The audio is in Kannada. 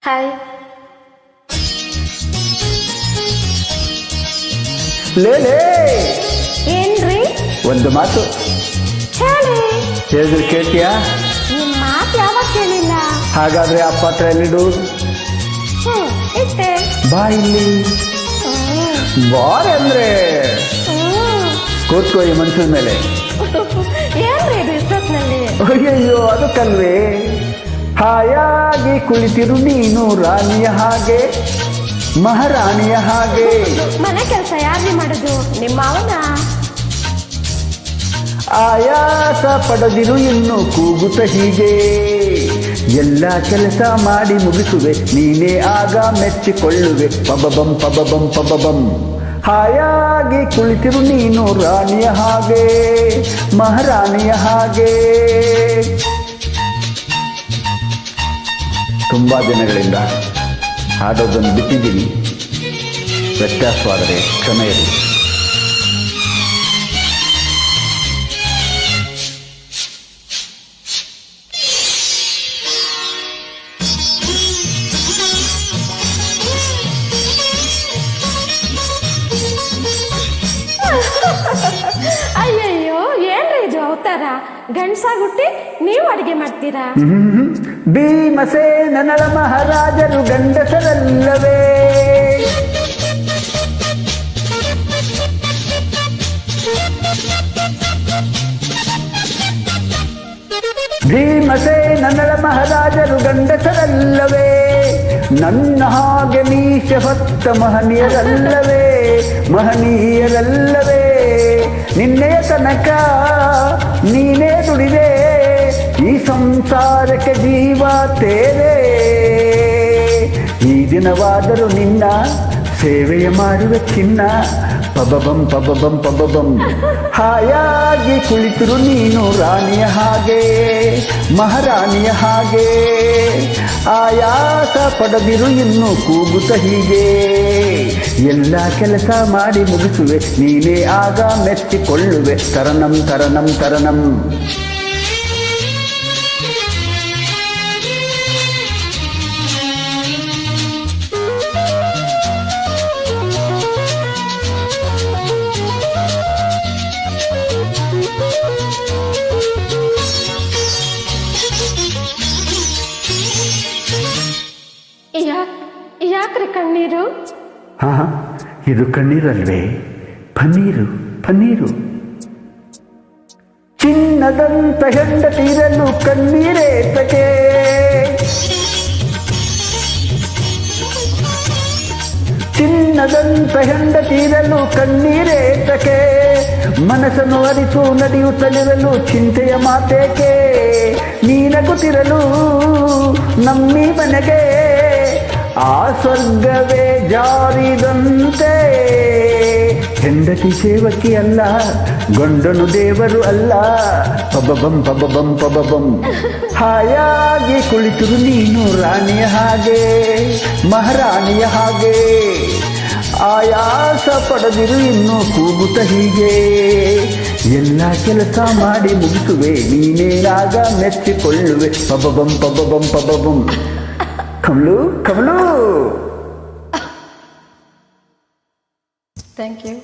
ಹಾಯ್. ಲೇ ಏನ್ರಿ? ಒಂದು ಮಾತು ಹೇಳಿ. ಹೇಳಿದ್ರೆ ಕೇಳ್ತೀಯಾ? ನಿಮ್ ಮಾತು ಯಾವಾಗ ಕೇಳಿಲ್ಲ. ಹಾಗಾದ್ರೆ ಆ ಪಾತ್ರ ಎಲ್ಲಿಡು? ಇಟ್ಟೆ. ಬಾ ಇಲ್ಲಿ. ಬಾರ್ ಅಂದ್ರೆ ಕೂತ್ಕೋ ಈ ಮನ್ಸಿನ ಮೇಲೆ. ಏನ್ರಿ ಇದು ಇಷ್ಟೊತ್ನಲ್ಲಿ? ಅಯ್ಯಯ್ಯೋ ಅದಕ್ಕಲ್ವೇ, ಹಾಯಾಗಿ ಕುಳಿತಿರು ನೀನು ರಾಣಿಯ ಹಾಗೆ, ಮಹಾರಾಣಿಯ ಹಾಗೆ. ಮನೆ ಕೆಲಸ ಯಾರು ಮಾಡುದು? ನಿಮ್ಮ ಅವನ. ಆಯಾಸ ಪಡೆದಿರು ಇನ್ನು ಕೂಗುತ್ತ ಹೀಗೆ, ಎಲ್ಲ ಕೆಲಸ ಮಾಡಿ ಮುಗಿಸುವೆ ನೀನೇ ಆಗ ಮೆಚ್ಚಿಕೊಳ್ಳುವೆ. ಪಬಬಂ ಪಬಬಂ ಪಬಬಂ. ಹಾಯಾಗಿ ಕುಳಿತಿರು ನೀನು ರಾಣಿಯ ಹಾಗೆ, ಮಹಾರಾಣಿಯ ಹಾಗೆ. ತುಂಬಾ ದಿನಗಳಿಂದ ಹಾಡೋದನ್ನು ಬಿಟ್ಟಿದ್ದೀನಿ, ವ್ಯತ್ಯಾಸವಾದರೆ ಕ್ಷಮೆ ಇರಲಿ. ಅಯ್ಯಯ್ಯೋ ಏನ್ರಿ ಇದು ಅವತಾರ? ಗಂಡ್ಸಾಗುಟ್ಟಿ ನೀವು ಅಡಿಗೆ ಮಾಡ್ತೀರಾ? ಭೀಮಸೇನ ನಳ ಮಹಾರಾಜರು ಗಂಡಸರಲ್ಲವೇ, ಭೀಮಸೇನ ನಳ ಮಹಾರಾಜರು ಗಂಡಸರಲ್ಲವೇ, ನನ್ನ ಹಾಗೆ ಮೀಶ ಹೊತ್ತ ಮಹನೀಯರಲ್ಲವೇ, ಮಹನೀಯರಲ್ಲವೇ. ನಿನ್ನೆಯ ತನಕ ನೀನೇ ದುಡಿದೆ, ಈ ಸಂಸಾರಕ್ಕೆ ಜೀವ ತೇರೆ. ಈ ದಿನವಾದರೂ ನಿನ್ನ ಸೇವೆಯ ಮಾಡುವ ಚಿನ್ನ. ಪಬಬಂ ಪಬಬಂ ಪಬಬಂ. ಹಾಯಾಗಿ ಕುಳಿತರು ನೀನು ರಾಣಿಯ ಹಾಗೆ, ಮಹಾರಾಣಿಯ ಹಾಗೆ. ಆಯಾಸ ಪಡೆದಿರು ಇನ್ನು ಕೂಗುತ್ತ ಹೀಗೆ, ಎಲ್ಲ ಕೆಲಸ ಮಾಡಿ ಮುಗಿಸುವೆ ನೀನೇ ಆಗ ಮೆಚ್ಚಿಕೊಳ್ಳುವೆ. ತರನಂ ತರನಂ ತರನಂ. ಯಾಕ್ರಿ ಕಣ್ಣೀರು? ಹಾ, ಇದು ಕಣ್ಣೀರಲ್ವೇ, ಪನ್ನೀರು ಪನ್ನೀರು. ಚಿನ್ನದಂತ ಹೆಂಡತಿರಲು ಕಣ್ಣೀರೇತಕೆ, ಚಿನ್ನದಂತ ಹೆಂಡತಿರಲು ಕಣ್ಣೀರೇತಕೆ. ಮನಸ್ಸನ್ನು ಅರಿತು ನಡೆಯುತ್ತಲಿರಲು ಚಿಂತೆಯ ಮಾತೇಕೆ, ನೀನಗುತ್ತಿರಲು ನಮ್ಮಿ ಮನೆಗೆ ಆ ಸ್ವರ್ಗವೇ ಜಾರಿದಂತೆ. ಹೆಂಡತಿ ಸೇವಕಿ ಅಲ್ಲ, ಗಂಡನು ದೇವರು ಅಲ್ಲ. ಪಬಬಂ ಪಬಬಂ ಪಬಬಂ. ಹಾಯಾಗಿ ಕುಳಿತರು ನೀನು ರಾಣಿಯ ಹಾಗೆ, ಮಹಾರಾಣಿಯ ಹಾಗೆ. ಆಯಾಸ ಪಡೆದಿರು ಇನ್ನು ಕೂಗುತ್ತ ಹೀಗೆ, ಎಲ್ಲ ಕೆಲಸ ಮಾಡಿ ಮುಗಿಸುವೆ ನೀನೇ ಆಗ ಮೆಚ್ಚಿಕೊಳ್ಳುವೆ. ಪಬಬಂ ಪಬಬಂ ಪಬಬಂ. ಕಮಲು ಕಮಲು. Thank you.